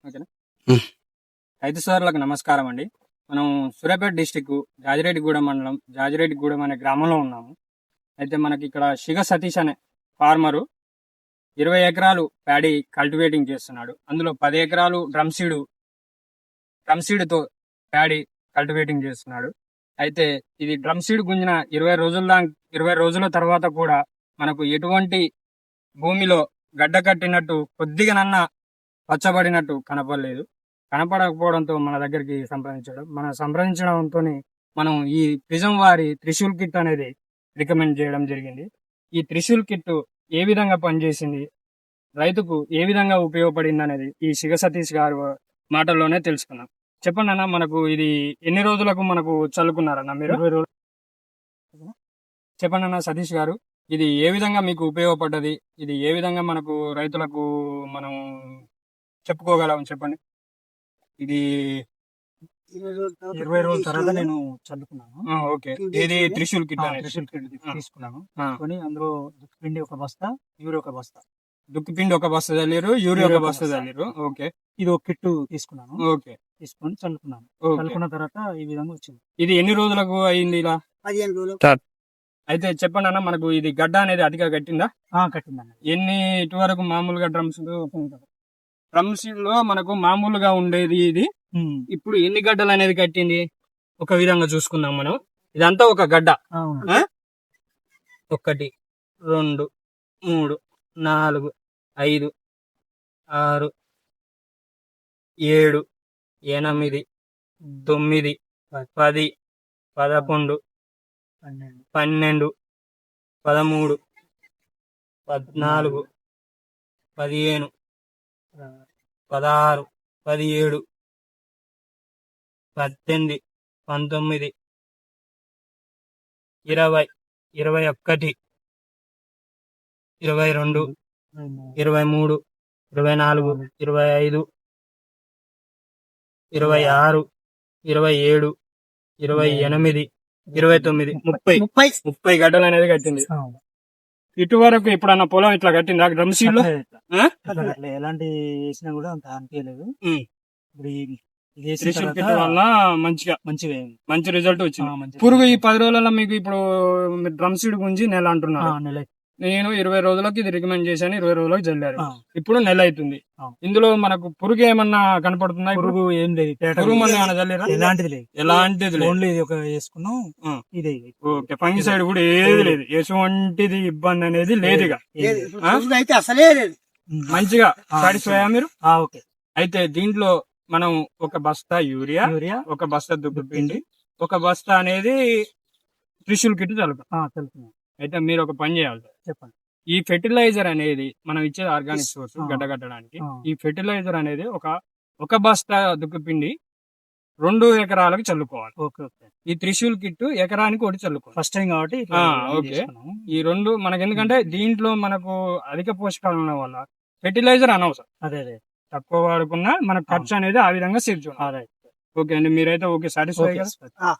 ఓకేనా? ఉమ్. రైతు సోదరులకు నమస్కారం అండి. మనం సూర్యాపేట డిస్టిక్ జాజిరెడ్డిగూడెం మండలం జాజిరెడ్డిగూడెం అనే గ్రామంలో ఉన్నాము. అయితే మనకి ఇక్కడ శిగ సతీష్ అనే ఫార్మరు 20 ఎకరాలు ప్యాడీ కల్టివేటింగ్ చేస్తున్నాడు. అందులో 10 ఎకరాలు డ్రమ్ సీడ్తో ప్యాడీ కల్టివేటింగ్ చేస్తున్నాడు. అయితే ఇది డ్రమ్ సీడ్ గుంజిన 20 రోజుల తర్వాత కూడా మనకు ఎటువంటి భూమిలో గడ్డ కట్టినట్టు కొద్దిగానన్నా పచ్చబడినట్టు కనపడలేదు. కనపడకపోవడంతో మన దగ్గరికి సంప్రదించడంతో మనం ఈ ప్రిజం వారి త్రిశూల్ కిట్ అనేది రికమెండ్ చేయడం జరిగింది. ఈ త్రిశూల్ కిట్ ఏ విధంగా పనిచేసింది, రైతుకు ఏ విధంగా ఉపయోగపడింది అనేది ఈ శిగ సతీష్ గారు మాటల్లోనే తెలుసుకున్నాం. చెప్పండి అన్న, మనకు ఇది ఎన్ని రోజులకు మనకు చల్లుకున్నారన్న మీరు? 20 రోజులు. చెప్పండి అన్న సతీష్ గారు, ఇది ఏ విధంగా మీకు ఉపయోగపడ్డది, ఇది ఏ విధంగా మనకు రైతులకు మనం చెప్పుకోగలం చెప్పండి. ఇది 20 రోజుల తర్వాత నేను చల్లుకున్నాను. ఓకే, ఇది త్రిశూల్ కిట్ తీసుకున్నాను. అందులో పిండి ఒక బస్తా, యూరియా ఒక బస్తా. దుక్కిపిండి ఒక బస్తా చల్లిరు, యూరియా ఒక బస్తా చల్లిరు. ఓకే, ఇది ఒక కిట్టు తీసుకున్నాను. ఓకే, తీసుకొని చల్లుకున్నాను. చల్లుకున్న తర్వాత ఈ విధంగా వచ్చింది. ఇది ఎన్ని రోజులకు అయింది ఇలా? 15 రోజులు. అయితే చెప్పండి అన్న, మనకు ఇది గడ్డ అనేది అతిగా కట్టిందా? కట్టిందన్న. ఇటు వరకు మామూలుగా డ్రమ్స్ లో మనకు మామూలుగా ఉండేది ఇది. ఇప్పుడు ఎన్ని గడ్డలు అనేది కట్టింది ఒక విధంగా చూసుకుందాం మనం. ఇదంతా ఒక గడ్డ. 1 2 3 4 5 6 7 8 9 10 11 12 13 14 15 16 17 18 19 20 21 22 23 24 25 26 27 28 29 30 గడ్డలు అనేది కట్టింది. ఇటు వరకు ఎప్పుడన్నా పొలం ఇట్లా కట్టిందా డ్రమ్ సీడ్ లో? ఎలాంటి వేసినా కూడా అంత అనిపించలేదు. వల్ల మంచి రిజల్ట్ వచ్చింది. పురుగు ఈ 10 రోజులలో మీకు ఇప్పుడు డ్రమ్ సీడ్ గురించి నెల అంటున్నారు. నేను 20 రోజులకు ఇది రికమెండ్ చేశాను, 20 రోజులకు చల్లారు. ఇప్పుడు నెల అవుతుంది. ఇందులో మనకు పురుగు ఏమన్నా కనపడుతుందా? పురుగు ఏం లేదు. పురుగు మందు ఏమన్నా చల్లారా? ఎలాంటిది లేదు. ఓన్లీ ఇది ఒక వేసుకున్నాం. ఇది ఓకే, ఫంగిసైడ్ కూడా ఏది లేదు, ఎటువంటిది ఇబ్బంది అనేది లేదు. అయితే అసలే లేదు. మంచిగా సాటిస్ఫై అయ్యా మీరు? ఓకే. అయితే దీంట్లో మనం ఒక బస్తా యూరియా, ఒక బస్తా దుబ్బపిండి, ఒక బస్తా అనేది త్రిశూల్ కిట్ చల్లుకున్నాం. అయితే మీరు ఒక పని చేయాలి. చెప్పండి. ఈ ఫెర్టిలైజర్ అనేది మనం ఇచ్చేది ఆర్గానిక్ సోర్స్ గడ్డ కట్టడానికి. ఈ ఫెర్టిలైజర్ అనేది ఒక బస్తా దుక్కిపిండి 2 ఎకరాలకు చల్లుకోవాలి. ఈ త్రిశూల్ కిట్ ఎకరానికి 1 చల్లుకోవాలి. ఫస్ట్ టైం కాబట్టి ఓకే. ఈ 2 మనకి ఎందుకంటే దీంట్లో మనకు అధిక పోషకాలు ఉండడం వల్ల ఫెర్టిలైజర్ అనవసరం. అదే తక్కువ వాడుకున్నా మన ఖర్చు అనేది ఆ విధంగా సేవ్ చేయాలి. ఓకే అండి, మీరైతే ఓకే సాటిస్ఫై కదా?